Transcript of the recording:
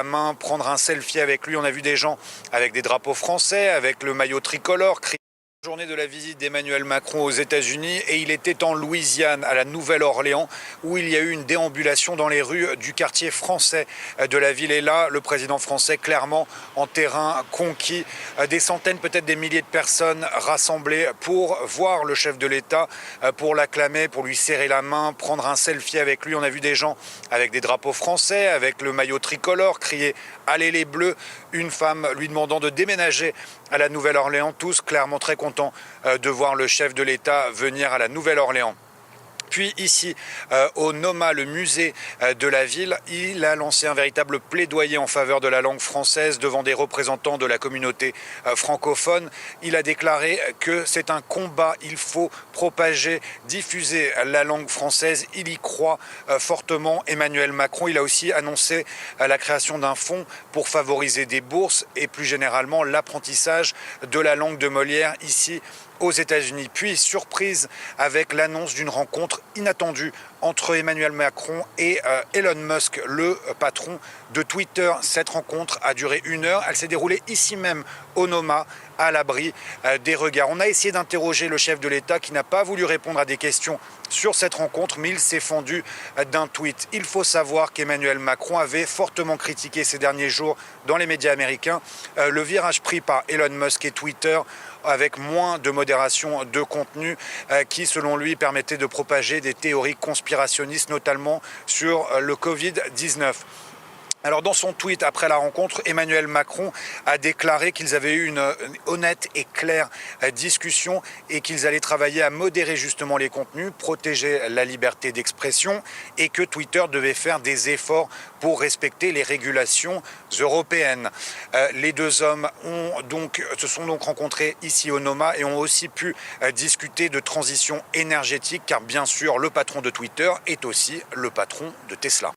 main, prendre un selfie avec lui. On a vu des gens avec des drapeaux français, avec le maillot tricolore. Journée de la visite d'Emmanuel Macron aux États-Unis et il était en Louisiane, à la Nouvelle-Orléans, où il y a eu une déambulation dans les rues du quartier français de la ville. Et là, le président français, clairement en terrain conquis, des centaines, peut-être des milliers de personnes rassemblées pour voir le chef de l'État, pour l'acclamer, pour lui serrer la main, prendre un selfie avec lui. On a vu des gens avec des drapeaux français, avec le maillot tricolore, crier « Allez les Bleus !» Une femme lui demandant de déménager à la Nouvelle-Orléans, tous clairement très contents de voir le chef de l'État venir à la Nouvelle-Orléans. Puis ici, au NOMA, le musée de la ville, il a lancé un véritable plaidoyer en faveur de la langue française devant des représentants de la communauté francophone. Il a déclaré que c'est un combat, il faut propager, diffuser la langue française. Il y croit fortement, Emmanuel Macron. Il a aussi annoncé la création d'un fonds pour favoriser des bourses et plus généralement l'apprentissage de la langue de Molière ici aux États-Unis. Puis, surprise avec l'annonce d'une rencontre inattendue entre Emmanuel Macron et Elon Musk, le patron de Twitter. Cette rencontre a duré 1 heure. Elle s'est déroulée ici même au NOMA, à l'abri des regards. On a essayé d'interroger le chef de l'État qui n'a pas voulu répondre à des questions sur cette rencontre, mais il s'est fendu d'un tweet. Il faut savoir qu'Emmanuel Macron avait fortement critiqué ces derniers jours dans les médias américains le virage pris par Elon Musk et Twitter avec moins de modération de contenu qui, selon lui, permettait de propager des théories conspirationnistes, notamment sur le Covid-19. Alors dans son tweet après la rencontre, Emmanuel Macron a déclaré qu'ils avaient eu une honnête et claire discussion et qu'ils allaient travailler à modérer justement les contenus, protéger la liberté d'expression et que Twitter devait faire des efforts pour respecter les régulations européennes. Les deux hommes se sont donc rencontrés ici au NOMA et ont aussi pu discuter de transition énergétique car bien sûr le patron de Twitter est aussi le patron de Tesla.